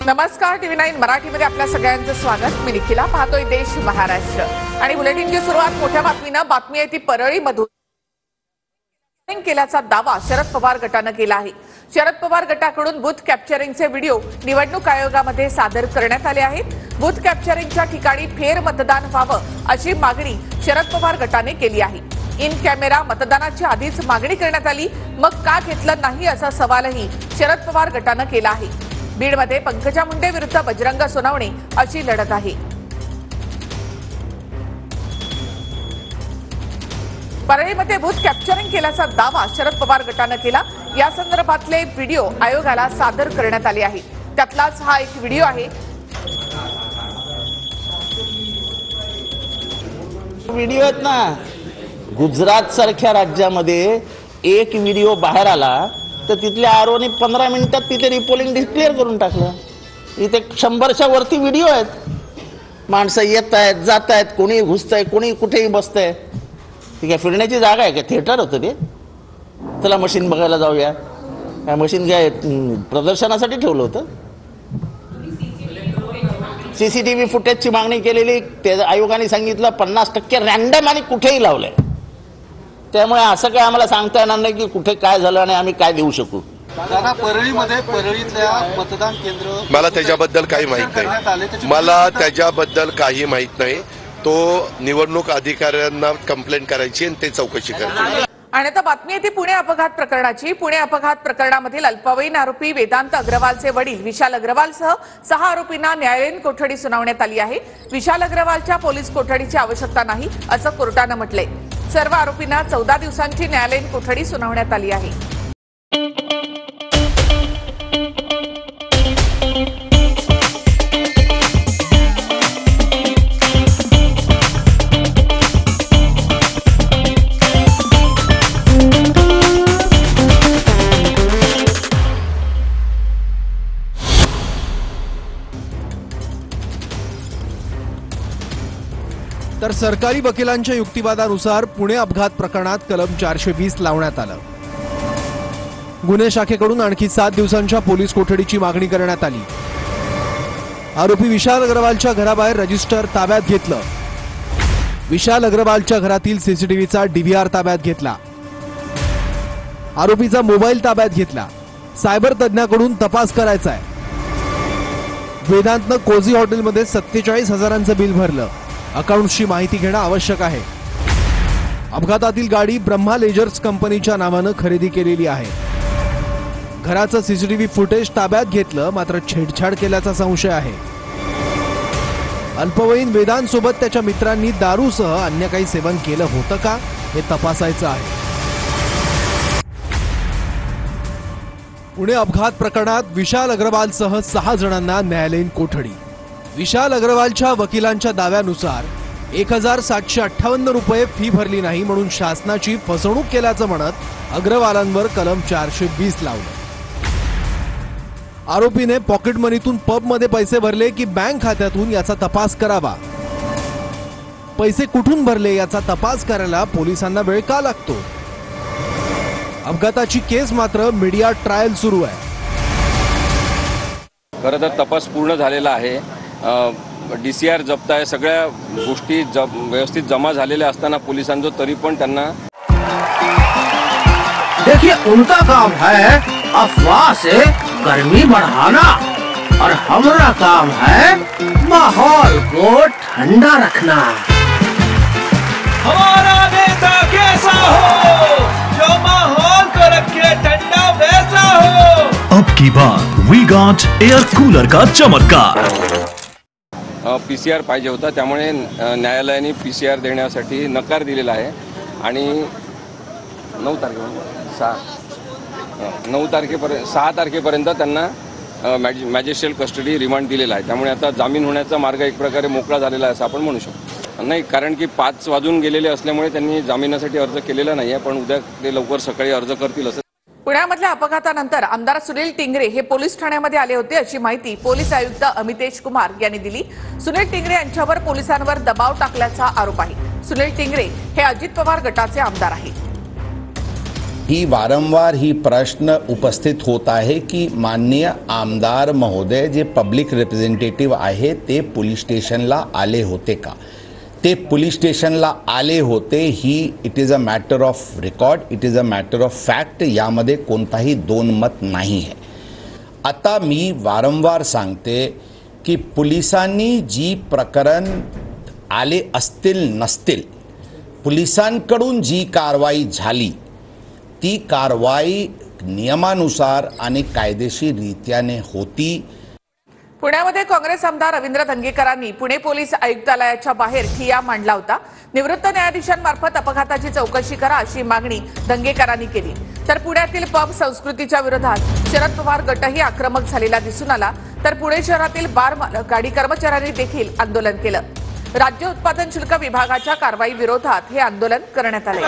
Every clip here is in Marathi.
नमस्कार, TV9 मराठीमध्ये आपल्या सगळ्यांचं स्वागत। मी निखिला, पाहतोय देश महाराष्ट्र आणि बुलेटिनची सुरुवात मोठ्या बातमीनं। बातमी आहे ती परळीमधून केल्याचा दावा शरद पवार गटानं केला आहे। शरद पवार गटाकडून बूथ कॅप्चरिंगचे व्हिडिओ निवडणूक आयोगामध्ये सादर करण्यात आले आहेत। बूथ कॅप्चरिंगच्या ठिकाणी फेर मतदान व्हावं अशी मागणी शरद पवार गटाने केली आहे। इन कॅमेरा मतदानाची आधीच मागणी करण्यात आली, मग का घेतलं नाही असा सवालही शरद पवार गटानं केला आहे। बीडमध्ये पंकजा मुंडे विरुद्ध बजरंग सोनवणे अशी लढत आहे। परळीमध्ये बूथ कॅप्चरिंग केल्याचा दावा शरद पवार गटानं केला। या संदर्भातले व्हिडिओ आयोगाला सादर करण्यात आले आहेत। त्यातलाच हा एक व्हिडिओ आहे। व्हिडिओ आहेत ना, गुजरात सारख्या राज्यामध्ये एक व्हिडिओ बाहेर आला तर तिथल्या आरोने 15 मिनिटात तिथे रिपोलिंग डिक्लेअर करून टाकलं। इथे 100च्या वरती व्हिडिओ आहेत। माणसं येत आहेत, जात आहेत, कोणी घुसतंय, कोणी कुठेही बसतंय। ती काय फिरण्याची जागा आहे का? थिएटर होतं ते? चला मशीन बघायला जाऊया। काय मशीन काय प्रदर्शनासाठी ठेवलं होतं? CCTV फुटेजची मागणी केलेली, त्या आयोगाने सांगितलं 50% रॅन्डम आणि कुठेही लावलंय। त्यामुळे असं काय आम्हाला सांगता येणार नाही की कुठे काय झालं आणि आम्ही काय देऊ शकू। परळीमध्ये परळीतल्या मतदान केंद्र मला त्याच्याबद्दल काही माहित नाही। तो निवडणूक अधिकाऱ्यांना कंप्लेंट करायची आणि ते चौकशी करायची। आणि आता बातमी आहे ती पुणे अपघात प्रकरणाची। पुणे अपघात प्रकरणामधील अल्पवयीन आरोपी वेदांत अग्रवालचे वडील विशाल अग्रवालसह 6 आरोपींना न्यायालयीन कोठडी सुनावण्यात आली आहे। विशाल अग्रवालच्या पोलीस कोठडीची आवश्यकता नाही असं कोर्टानं म्हटलंय। सर्व आरोपींना 14 दिवसांची न्यायालयीन कोठडी सुनावण्यात आली आहे। तर सरकारी वकिलांच्या युक्तिवादानुसार पुणे अपघात प्रकरणात कलम 420 लावण्यात आलं। गुन्हे शाखेकडून आणखी 7 दिवसांच्या पोलीस कोठडीची मागणी करण्यात आली। आरोपी विशाल अग्रवालच्या घराबाहेर रजिस्टर ताब्यात घेतलं। विशाल अग्रवालच्या घरातील सीसीटीव्हीचा DVR ताब्यात घेतला। आरोपीचा मोबाईल ताब्यात घेतला। सायबर तज्ञाकडून तपास करायचा आहे। वेदांतनं कोझी हॉटेलमध्ये 47,000चं बिल भरलं। अकाउंटची माहिती घेणं आवश्यक आहे। अपघातातील गाडी ब्रह्मा लेजर्स कंपनीच्या नावानं खरेदी केलेली आहे। घराचं CCTV फुटेज ताब्यात घेतलं, मात्र छेडछाड केल्याचा संशय आहे। अल्पवयीन वेदांतसोबत त्याच्या मित्रांनी दारूसह अन्य काही सेवन केलं होतं का हे तपासायचं आहे। पुणे अपघात प्रकरणात विशाल अग्रवालसह 6 जणांना न्यायालयीन कोठडी। विशाल अग्रवालच्या वकिलांच्या दाव्यानुसार 1,758 रुपये फी भरली नाही म्हणून शासनाची फसवणूक केल्याचं म्हणत अग्रवालांवर कलम 420 लावलं। आरोपीने पॉकेट मनीतून पबमध्ये पैसे भरले की बँक खात्यातून याचा तपास करावा। पैसे कुठून भरले याचा तपास करायला पोलिसांना वेळ का लागतो? अपघाताची केस मात्र मीडिया ट्रायल सुरू आहे। खरं तर तपास पूर्ण झालेला आहे। DCR जप्त आहे। सगळ्या गोष्टी व्यवस्थित जमा झालेल्या असताना पोलिसांचं तरी पण त्यांना देखिए उनका काम है अफवाह से गर्मी बढ़ाना और हमारा काम है माहौल को ठंडा रखना। हमारा नेता कैसा हो जो माहौल को रखे ठंडा वैसा हो। अब की बार वी गॉट एयर कूलर का चमत्कार। PCR पाहिजे होता, त्यामुळे न्यायालयाने PCR देण्यासाठी नकार दिलेला आहे आणि 9 तारखेपर्यंत 6 तारखेपर्यंत त्यांना मॅजिस्ट्रेट कस्टडी रिमांड दिलेला आहे। त्यामुळे आता जामीन होण्याचा मार्ग एक प्रकारे मोकळा झालेला आहे असं आपण म्हणू शकतो। नाही, कारण की 5 वाजून गेलेले असल्यामुळे त्यांनी जामिनासाठी अर्ज केलेला नाही आहे, पण उद्या ते लवकर सकाळी अर्ज करतील असं। पुण्यामधल्या अपघातानंतर आमदार सुनील टिंगरे हे पोलीस ठाण्यामध्ये आले होते अशी माहिती पोलीस आयुक्त अमितेश कुमार यांनी दिली। सुनील टिंगरे यांच्यावर पोलिसांवर दबाव टाकल्याचा आरोप आहे। सुनील टिंगरे हे अजित पवार गटाचे आमदार आहेत। ही वारंवार ही प्रश्न उपस्थित होत आहे की माननीय आमदार महोदय जे पब्लिक रिप्रेझेंटेटिव्ह आहे ते पोलीस स्टेशनला आले होते का? ते पोलीस स्टेशनला आले होते ही it is a matter of record, it is a matter of fact, यामध्ये कोणताही दोन मत नाही आहे. आता मी वारंवार सांगते की पोलिसांनी जी प्रकरण आले असतील नसतील, पोलिसांकडून जी कारवाई झाली ती कारवाई नियमानुसार आणि कायदेशीर रीत्याने होती. पुण्यामध्ये काँग्रेस आमदार रवींद्र धंगेकरांनी पुणे पोलीस आयुक्तालयाच्या बाहेर ठिय्या मांडला होता. निवृत्त न्यायाधीशांमार्फत अपघाताची चौकशी करा अशी मागणी धंगेकरांनी केली. तर पुण्यातील पब संस्कृतीच्या विरोधात शरद पवार गटही आक्रमक झालेला दिसून आला. तर पुणे शहरातील बार मालक गाडी कर्मचाऱ्यांनी देखील आंदोलन केलं. राज्य उत्पादन शुल्क विभागाच्या कारवाई विरोधात हे आंदोलन करण्यात आले.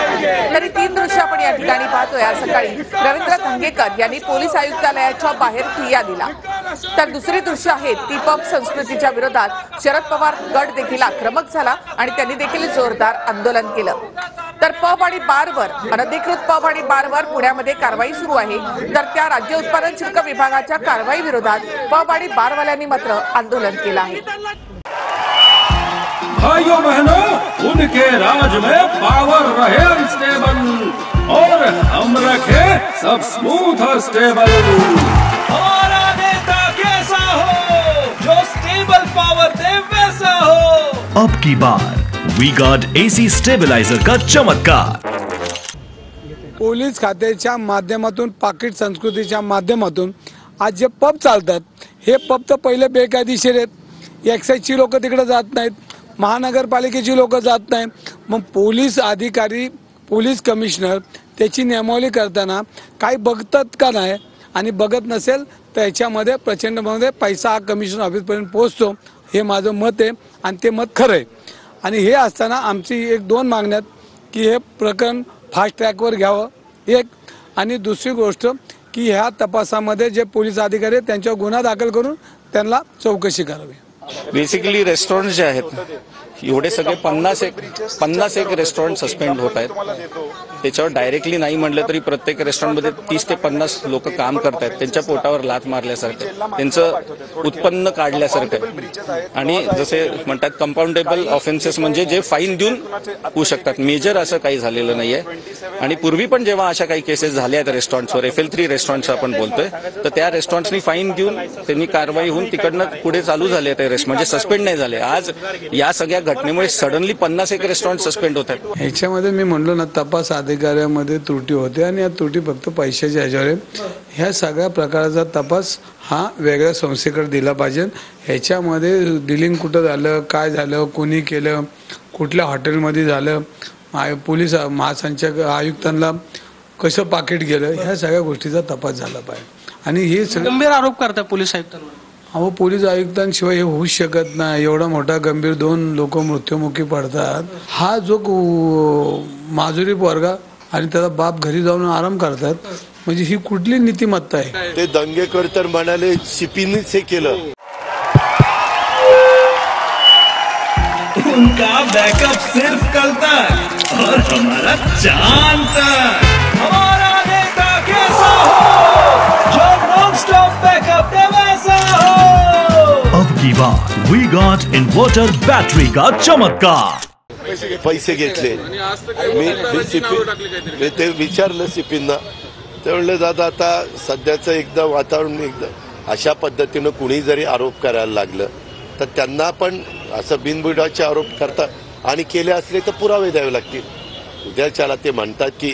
तरी 3 दृश्य आपण या ठिकाणी पाहतोय. आज सकाळी रवींद्र धंगेकर यांनी पोलीस आयुक्तालयाच्या बाहेर ठिय्या दिला. तर दुसरी दृश्य आहेत ती पब संस्कृतीच्या विरोधात शरद पवार गट देखील आक्रमक झाला आणि त्यांनी देखील जोरदार आंदोलन केलं. तर पब आणि बारवर, अनधिकृत पब आणि बारवर पुण्यामध्ये कारवाई सुरू आहे. तर त्या राज्य उत्पादन शुल्क विभागाच्या कारवाई विरोधात पब आणि बारवाल्यांनी मात्र आंदोलन केलं आहे. भाइयों बहनों, उनके राज में पावर रहे अनस्टेबल और हम रखे सब स्मूथ और स्टेबल. हमारा नेता कैसा हो जो स्टेबल पावर दे वैसा हो. अब की बार वी गॉट एसी स्टेबलाइजर का चमत्कार. पोलीस खात्याच्या माध्यमातून, पाकिट संस्कृतीच्या माध्यमातून आज जे पब चालतात हे पब तर पहिले बेकायदेशीर आहेत. एक्साईजची लोक तिकडे जात नाहीत, महानगरपालिकेची लोक जात नाही. मग पोलीस अधिकारी, पोलीस कमिशनर त्याची नियमावली करताना काही बघतात का नाही, आणि बघत नसेल तर याच्यामध्ये प्रचंडमध्ये पैसा हा कमिशनर ऑफिसपर्यंत पोहोचतो. हे माझं मत आहे आणि ते मत खरं आहे. आणि हे असताना आमची 1-2 मागण्यात की हे प्रकरण फास्ट ट्रॅकवर घ्यावं एक, आणि दुसरी गोष्ट की ह्या तपासामध्ये जे पोलीस अधिकारी आहेत त्यांच्यावर गुन्हा दाखल करून त्यांना चौकशी करावी. बेसिकली रेस्टॉरंट जे आहेत एवढे सगळे 50 रेस्टॉरंट सस्पेंड होत आहेत. त्याच्यावर डायरेक्टली नाही म्हटलं तरी प्रत्येक रेस्टॉरंटमध्ये 30 ते 50 लोक काम करत आहेत. त्यांच्या पोटावर लाथ मारल्यासारखं, त्यांचं उत्पन्न काढल्यासारखं. आणि जसे म्हणतात कंपाऊंडेबल ऑफेन्सेस म्हणजे जे फाईन देऊन होऊ शकतात. मेजर असं काही झालेलं नाहीये. आणि पूर्वी पण जेव्हा अशा काही केसेस झाल्या आहेत रेस्टॉरंट्सवर, FL3 रेस्टॉरंट्स आपण बोलतोय, तर त्या रेस्टॉरंट्सनी फाईन देऊन त्यांनी कारवाई होऊन तिकडनं पुढे चालू झाले ते रेस्ट, म्हणजे सस्पेंड नाही झाले. आज या सगळ्या घटनेमुळे सडनली 51 रेस्टॉरंट सस्पेंड होत आहेत. ह्याच्यामध्ये मी म्हणलो ना, तपास अधिकाऱ्यामध्ये त्रुटी होते आणि या त्रुटी फक्त पैशाच्या ह्याच्यावर. ह्या सगळ्या प्रकाराचा तपास हा वेगळ्या संस्थेकडे दिला पाहिजे. ह्याच्यामध्ये डिलिंग कुठं झालं, काय झालं, कोणी केलं, कुठल्या हॉटेलमध्ये झालं, पोलीस महासंचालक आयुक्तांना कसं पाकिट गेलं, ह्या सगळ्या गोष्टीचा तपास झाला पाहिजे. आणि हे गंभीर आरोप करतात पोलीस आयुक्तांवर. अहो, पोलीस आयुक्तांशिवाय हे होऊच शकत नाही. एवढा मोठा गंभीर 2 लोक मृत्युमुखी पडतात. हा जो माजुरी पोरगा आणि त्याचा बाप घरी जाऊन आराम करतात, म्हणजे ही कुठली नीतिमत्ता आहे? ते दंगेकर तर म्हणाले सीपीनीच हे केलं. उनका बैकअप सिर्फ कल तक और हमारा चांद तक. हमारा नेता कैसा हो जो नॉन स्टॉप बैकअप दे वैसा हो. अब की बार वी गॉट इन्वर्टर बैटरी का चमत्कार. पैसे घेतले. मी ते विचारलं सीपींना, ते म्हणले दादा आता सध्याचं एकदा वातावरण एकदा अशा पद्धतीनं कुणी जरी आरोप करायला लागलं तर त्यांना पण असं बिनबुडाचे आरोप करतात आणि केले असले तर पुरावे द्यावे लागतील. उद्याच्याला ते म्हणतात की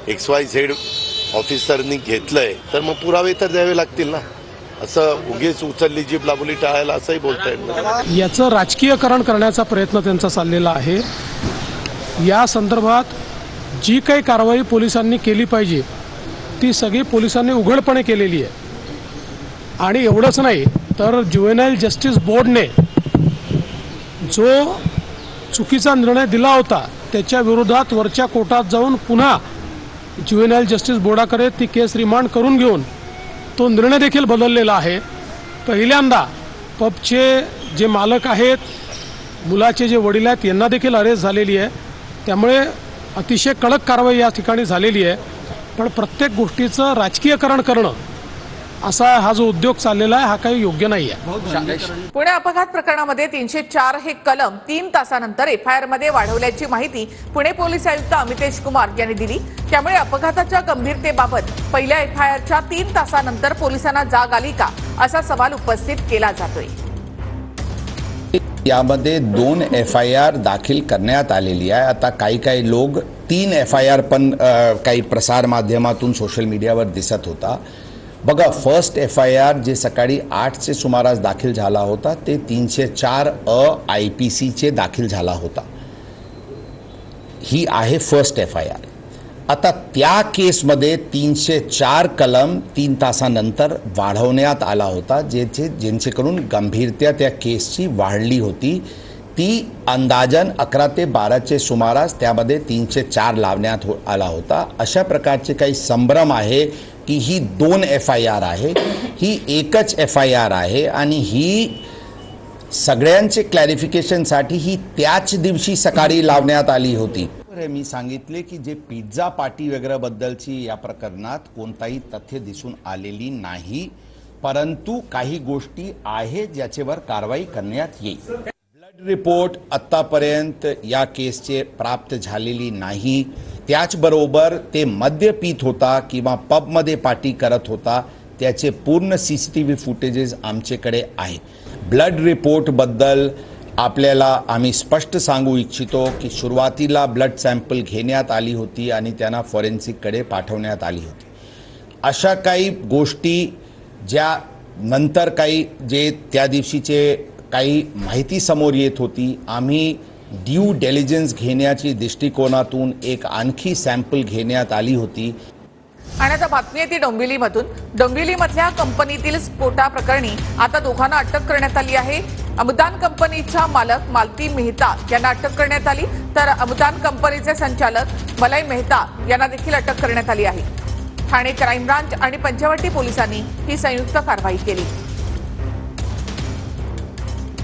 XYZ ऑफिसरनी घेतलंय तर मग पुरावे तर द्यावे लागतील ना. असं उगीच उचलली जीभ लाभली टाळायला असंही बोलता येईल. याचं राजकीयकरण करण्याचा प्रयत्न त्यांचा चाललेला आहे. या संदर्भात जी काही कारवाई पोलिसांनी केली पाहिजे ती सगळी पोलिसांनी उघडपणे केलेली आहे. आणि एवढंच नाही तर ज्युव्हेनाईल जस्टिस बोर्डने जो चुकीचा निर्णय दिला होता त्याच्या विरोधात वरच्या कोर्टात जाऊन पुन्हा ज्युव्हेनाईल जस्टिस बोर्डाकडे ती केस रिमांड करून घेऊन तो निर्णय देखील बदललेला आहे. पहिल्यांदा पबचे जे मालक आहेत, मुलाचे जे वडील आहेत, यांना देखील अरेस्ट झालेली आहे. त्यामुळे अतिशय कडक कारवाई या ठिकाणी झालेली आहे. पण प्रत्येक गोष्टीचं राजकीयकरण करणं असा हा जो उद्योग चाललेला आहे हा काही योग्य नाही आहे. पुणे अपघात प्रकरणामध्ये 304 हे कलम 3 तासानंतर एफआयआर मध्ये वाढवल्याची माहिती पुणे पोलीस आयुक्त अमितेश कुमार यांनी दिली. त्यामुळे अपघाताच्या गंभीरतेबाबत पहिल्या एफआयआरच्या 3 तासानंतर पोलिसांना जाग आली का असा सवाल उपस्थित केला जातोय. यामध्ये 2 FIR दाखल करण्यात आलेली आहे. आता काही लोक 3 FIR पण काही प्रसार माध्यमातून सोशल मीडियावर दिसत होता. बघा, फर्स्ट FIR जे सकाळी 8चे सुमारास दाखल झाला होता ते 304 IPCचे दाखल झाला होता. ही आहे फर्स्ट FIR. आता त्या केसमध्ये 304 कलम 3 तासानंतर वाढवण्यात आला होता, ज्यांचेकडून गंभीरता त्या केसची वाढली होती. ती अंदाजन 11 ते 12चे सुमारास त्यामध्ये 304 लावण्यात आला होता. अशा प्रकारचे काही संभ्रम आहे की ही 2 FIR आहे, ही एकच FIR आहे आणि ही सगळ्यांचे क्लॅरिफिकेशनसाठी ही त्याच दिवशी सकाळी लावण्यात आली होती. मी सांगितले की जे पिझ्झा पार्टी वगैरे बद्दलची या प्रकरणात कोणताही तथ्य दिसून आलेली नाही, परंतु काही गोष्टी आहेत ज्याच्यावर कारवाई करण्यात येईल. ब्लड रिपोर्ट आतापर्यंत या केसचे प्राप्त झालेली नाही. त्याचबरोबर ते मद्य पीत होता किंवा पबमध्ये पार्टी करत होता त्याचे पूर्ण CCTV फुटेजेस आमच्याकडे आहे. ब्लड रिपोर्टबद्दल आपल्याला आम्ही स्पष्ट सांगू इच्छितो की सुरुवातीला ब्लड सॅम्पल घेण्यात आली होती आणि त्यांना फॉरेन्सिककडे पाठवण्यात आली होती. अशा काही गोष्टी ज्या नंतर काही जे त्या दिवशीचे काही माहिती समोर येत होती, आम्ही ड्यू डिलिजन्स घेण्याची दृष्टिकोनातून एक आणखी सॅम्पल घेण्यात आली होती. आणि आता बातमी येते डोंबिवलीमधून. डोंबिवलीमधल्या कंपनीतील स्फोटाप्रकरणी आता दोघांना अटक करण्यात आली आहे. अमुदान कंपनीच्या मालक मालती मेहता यांना अटक करण्यात आली, तर अमुदान कंपनीचे संचालक मलय मेहता यांना देखील अटक करण्यात आली आहे. ठाणे क्राईम ब्रांच आणि पंचवटी पोलिसांनी ही संयुक्त कारवाई केली.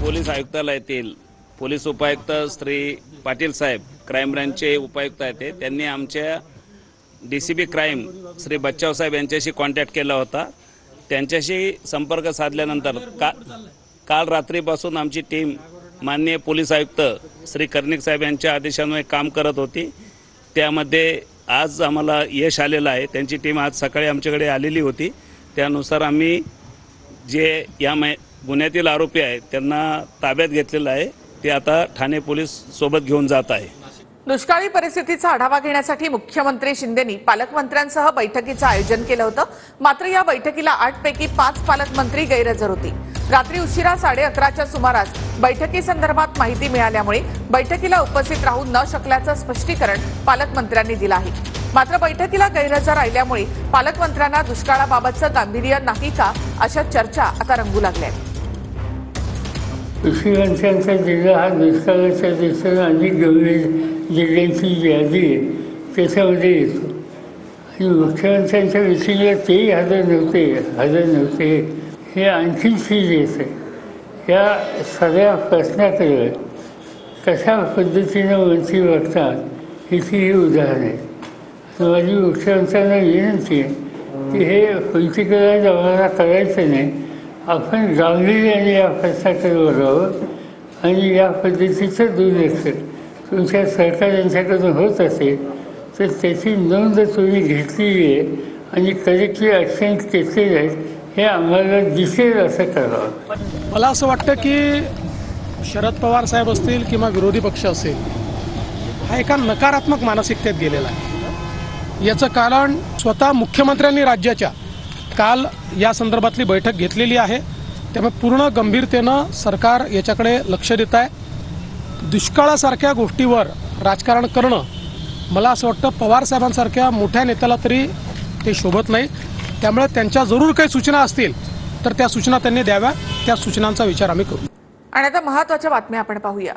पोलीस आयुक्तालयातील पोलीस उपायुक्त श्री पाटील साहेब, क्राईम ब्रांचचे उपायुक्त आहेत, त्यांनी आमच्या DCP क्राईम श्री बच्चाव साहेब यांच्याशी कॉन्टॅक्ट केला होता. त्यांच्याशी संपर्क साधल्यानंतर काल रात्रीपासून आमची टीम माननीय पोलीस आयुक्त श्री कर्णिक साहेब यांच्या आदेशान्वये काम करत होती. त्यामध्ये आज आम्हाला यश आलेलं आहे. त्यांची टीम आज सकाळी आमच्याकडे आलेली होती. त्यानुसार आम्ही जे या गुन्ह्यातील आरोपी आहेत त्यांना ताब्यात घेतलेलं आहे. ते आता ठाणे पोलीस सोबत घेऊन जात आहे. दुष्काळी परिस्थितीचा आढावा घेण्यासाठी मुख्यमंत्री शिंदेंनी पालकमंत्र्यांसह बैठकीचं आयोजन केलं होतं. मात्र या बैठकीला 8 पैकी 5 पालकमंत्री गैरहजर होते. रात्री उशिरा 11:30च्या सुमारास बैठकीसंदर्भात माहिती मिळाल्यामुळे बैठकीला उपस्थित राहू न शकल्याचं स्पष्टीकरण पालकमंत्र्यांनी दिलं आहे. मात्र बैठकीला गैरहजर राहिल्यामुळे पालकमंत्र्यांना दुष्काळाबाबतचं गांभीर्य नाही का अशा चर्चा आता रंगू लागल्या. कृषीवंशांचा जिल्हा हा दुष्काळाच्या दृष्टीने अनेक गंभीर जिल्ह्यांची यादी आहे त्याच्यामध्ये येतो. आणि मुख्यमंत्र्यांच्या विषयीला तेही हजर नव्हते हे आणखीन चीज येते. या सगळ्या प्रश्नाकडे कशा पद्धतीनं वंचित बघतात ह्याची ही उदाहरण आहे. माझी मुख्यमंत्र्यांना विनंती आहे की हे वंचितीकरण आम्हाला करायचं नाही. आपण गांभीर्याने या प्रश्नाकडे बघावं आणि या पद्धतीचं दुर्लक्ष तुमच्या सरकार होत असेल तर त्याची नोंद तुम्ही घेतलेली आहे आणि करेक्टिव्ह ॲक्शन घेतलेले आहेत हे आम्हाला दिसेल असं करावं. मला असं वाटतं की शरद पवार साहेब असतील किंवा विरोधी पक्ष असेल हा एका नकारात्मक मानसिकतेत गेलेला आहे. याचं कारण स्वतः मुख्यमंत्र्यांनी राज्याच्या काल या संदर्भातली बैठक घेतलेली आहे. त्यामुळे पूर्ण गंभीरतेनं सरकार याच्याकडे लक्ष देत आहे. दुष्काळासारख्या गोष्टीवर राजकारण करणं मला असं वाटतं पवार साहेबांसारख्या मोठ्या नेत्याला तरी ते शोभत नाही. त्यामुळे त्यांच्या जरूर काही सूचना असतील तर त्या सूचना त्यांनी द्याव्या. त्या सूचनांचा विचार आम्ही करू. आणि आता महत्त्वाच्या बातम्या आपण पाहूया.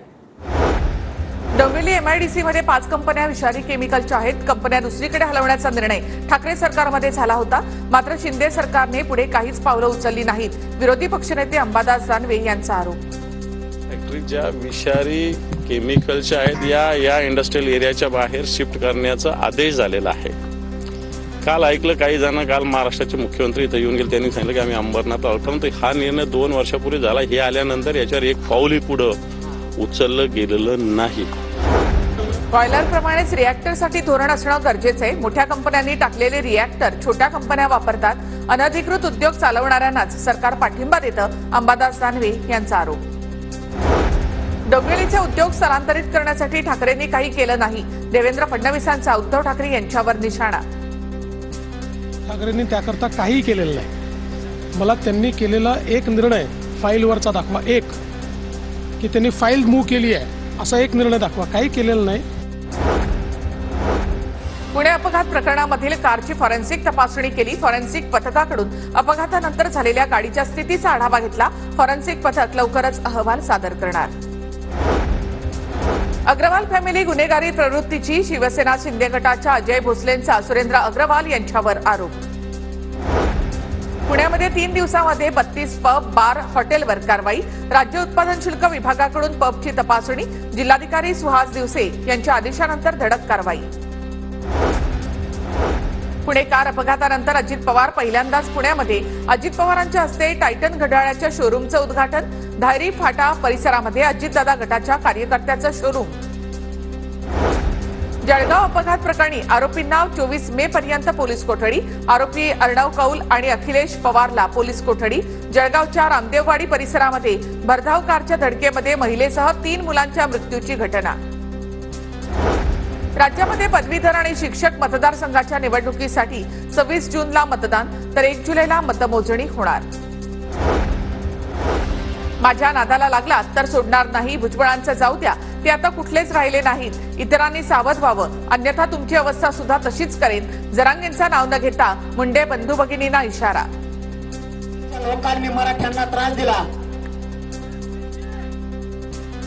डोंबिवली MIDC मध्ये 5 कंपन्या विषारी केमिकलच्या आहेत. कंपन्या दुसरीकडे हलवण्याचा निर्णय ठाकरे सरकारमध्ये झाला होता. मात्र शिंदे सरकारने पुढे काहीच पावलं उचलली नाहीत. विरोधी पक्षनेते अंबादास दानवे यांचा आरोप. फॅक्टरी ज्या विषारी केमिकलच्या आहेत या इंडस्ट्रियल एरियाच्या बाहेर शिफ्ट करण्याचा आदेश झालेला आहे. काल ऐकलं काही जण, काल महाराष्ट्राचे मुख्यमंत्री इथं येऊन गेले, त्यांनी सांगितलं की आम्ही अंबरनाथ आहोत. परंतु हा निर्णय 2 वर्षापूर्वी झाला. हे आल्यानंतर याच्यावर एक पाऊलही पुढं उचललं गेलेलं नाही. बॉयलरप्रमाणेच रिॲक्टरसाठी धोरण असणं गरजेचं आहे. मोठ्या कंपन्यांनी टाकलेले रिॲक्टर छोट्या कंपन्या वापरतात. अनधिकृत उद्योग चालवणाऱ्यांनाच सरकार पाठिंबा देतं, अंबादास दानवे यांचा आरोप. डोंबिवलीचे उद्योग स्थलांतरित करण्यासाठी ठाकरेंनी काही केलं नाही. देवेंद्र फडणवीसांचा उद्धव ठाकरे यांच्यावर निशाणा. ठाकरेंनी त्याकरता काही केलेलं नाही. मला त्यांनी केलेला एक निर्णय फाईलवरचा दाखवा, एक की त्यांनी फाईल मूव्ह केली आहे असा एक निर्णय दाखवा. काही केलेलं नाही. पुणे अपघात प्रकरणामधील कारची फॉरेन्सिक तपासणी केली. फॉरेन्सिक पथकाकडून अपघातानंतर झालेल्या गाडीच्या स्थितीचा आढावा घेतला. फॉरेन्सिक पथक लवकरच अहवाल सादर करणार. अग्रवाल फॅमिली गुन्हेगारी प्रवृत्तीची शिवसेना शिंदे गटाच्या अजय भोसलेंचा सुरेंद्र अग्रवाल यांच्यावर आरोप. पुण्यामध्ये 3 दिवसांमध्ये 32 पब, बार, हॉटेलवर कारवाई. राज्य उत्पादन शुल्क विभागाकडून पबची तपासणी. जिल्हाधिकारी सुहास दिवसे यांच्या आदेशानंतर धडक कारवाई. पुणे कार अपघातानंतर अजित पवार पहिल्यांदाच पुण्यामध्ये. अजित पवारांच्या हस्ते टायटन घड्याळाच्या शोरूमचं उद्घाटन. धायरी फाटा परिसरामध्ये अजितदादा गटाच्या कार्यकर्त्याचं शोरूम. जळगाव अपघात प्रकरणी आरोपींना 24 मे पर्यंत पोलीस कोठडी. आरोपी अर्णव कौल आणि अखिलेश पवारला पोलीस कोठडी. जळगावच्या रामदेववाडी परिसरामध्ये भरधाव कारच्या धडकेमध्ये महिलेसह 3 मुलांच्या मृत्यूची घटना. राज्यामध्ये पदवीधर आणि शिक्षक मतदारसंघाच्या निवडणुकीसाठी 26 जूनला मतदान, तर 1 जुलैला मतमोजणी होणार. माझ्या नादाला लागला तर सोडणार नाही. भुजबळांचं जाऊ द्या, ते आता कुठलेच राहिले नाहीत. इतरांनी सावध व्हावं, अन्यथा तुमची अवस्था सुद्धा तशीच करेन. जरांगेंचं नाव न घेता मुंडे बंधू भगिनींना इशारा. लोकांनी मराठ्यांना त्रास दिला,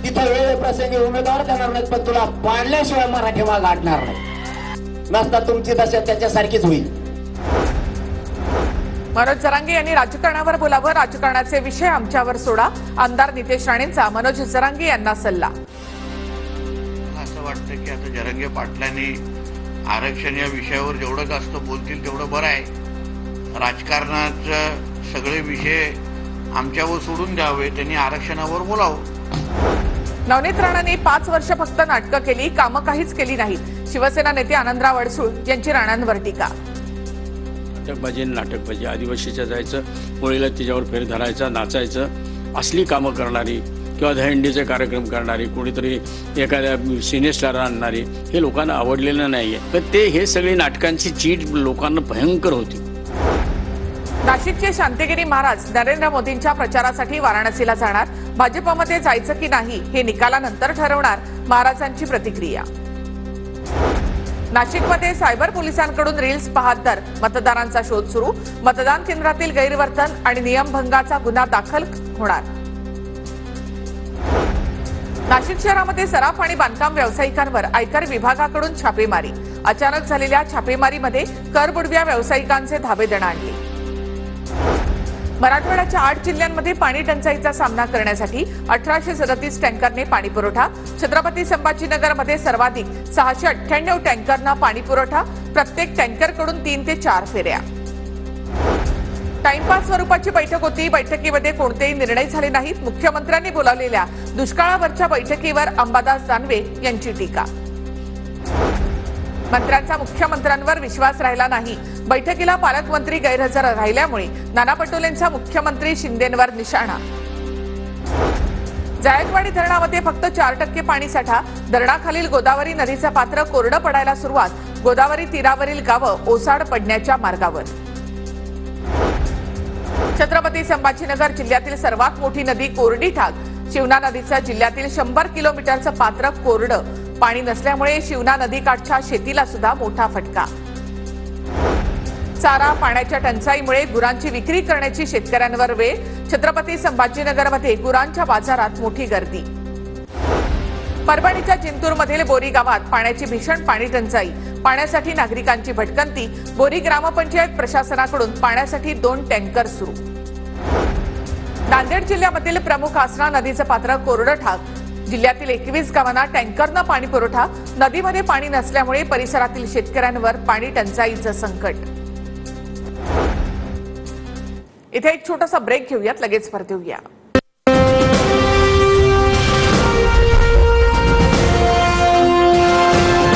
तिथं वेळ प्रसंगी उमेदवार देणार नाहीत, पण तुला पाडल्याशिवाय मराठी माग आडणार नाही. नसता तुमची दशा त्याच्यासारखीच होईल. मनोज जरांगे यांनी राजकारणावर बोलावं. राजकारणाचे विषय आमच्यावर सोडा. आमदार नितेश राणेंचा मनोज जरांगे यांना सल्ला. असं वाटतं की आता जरांगे पाटलांनी आरक्षण या विषयावर जेवढं जास्त बोलतील तेवढं बरं आहे. राजकारणाचं सगळे विषय आमच्यावर सोडून द्यावे, त्यांनी आरक्षणावर बोलावं. नवनीत राणांनी 5 वर्ष फक्त नाटकं केली, कामं काहीच केली नाहीत. शिवसेना नेते आनंदराव अडसूळ यांची राणांवर टीका. नाटकबाजी आदिवासीच्या जायचं, होळीला तिच्यावर फेर धरायचा, नाचायचं, असली कामं करणारी किंवा दहीहंडीचे कार्यक्रम करणारी, कोणीतरी एखाद्या सिने स्टार आणणारी, हे लोकांना आवडलेलं नाहीये. तर ते हे सगळी नाटकांची चीट लोकांना भयंकर होती. नाशिकचे शांतिगिरी महाराज नरेंद्र मोदींच्या प्रचारासाठी वाराणसीला जाणार. भाजपमध्ये जायचं की नाही हे निकालानंतर ठरवणार, महाराजांची प्रतिक्रिया. नाशिकमध्ये सायबर पोलिसांकडून रील्स पाहत तर मतदारांचा शोध सुरू. मतदान केंद्रातील गैरवर्तन आणि नियमभंगाचा गुन्हा दाखल होणार. नाशिक शहरामध्ये सराफ आणि बांधकाम व्यावसायिकांवर आयकर विभागाकडून छापेमारी. अचानक झालेल्या छापेमारीमध्ये करबुडव्या व्यावसायिकांचे धाबे दणाणले. मराठवाड्याच्या 8 जिल्ह्यांमध्ये पाणी टंचाईचा सामना करण्यासाठी 1837 टँकरने पाणी पुरवठा. छत्रपती संभाजीनगरमध्ये सर्वाधिक 698 टँकरना पाणी पुरवठा. प्रत्येक टँकरकडून 3 ते 4 फेऱ्या. टाइमपास स्वरूपाची बैठक होती. बैठकीमध्ये कोणतेही निर्णय झाले नाहीत. मुख्यमंत्र्यांनी बोलावलेल्या दुष्काळावरच्या बैठकीवर अंबादास दानवे यांची टीका. मंत्र्यांचा मुख्यमंत्र्यांवर विश्वास राहिला नाही. बैठकीला पालकमंत्री गैरहजर राहिल्यामुळे नाना पटोलेंचा मुख्यमंत्री शिंदेंवर निशाणा. जायकवाडी धरणामध्ये फक्त 4% पाणीसाठा. धरणाखालील गोदावरी नदीचं पात्र कोरडं पडायला सुरुवात. गोदावरी तीरावरील गावं ओसाड पडण्याच्या मार्गावर. छत्रपती संभाजीनगर जिल्ह्यातील सर्वात मोठी नदी कोरडी ठाक. शिवना नदीचं जिल्ह्यातील 100 किलोमीटरचं पात्र कोरडं. पाणी नसल्यामुळे शिवना नदीकाठच्या शेतीला सुद्धा मोठा फटका. चारा पाण्याच्या टंचाईमुळे गुरांची विक्री करण्याची शेतकऱ्यांवर वेळ. छत्रपती संभाजीनगरमध्ये गुरांच्या बाजारात मोठी गर्दी. परभणीच्या जिंतूरमधील बोरी गावात पाण्याची भीषण पाणी टंचाई. पाण्यासाठी नागरिकांची भटकंती. बोरी ग्रामपंचायत प्रशासनाकडून पाण्यासाठी 2 टँकर सुरू. नांदेड जिल्ह्यामधील प्रमुख आसना नदीचं पात्र कोरडं ठाक. जिल्ह्यातील 21 गावांना टँकरनं पाणी पुरवठा, नदीमध्ये पाणी नसल्यामुळे परिसरातील शेतकऱ्यांवर पाणी टंचाईचं संकट. इथे एक छोटासा ब्रेक घेऊयात, लगेच परत येऊया.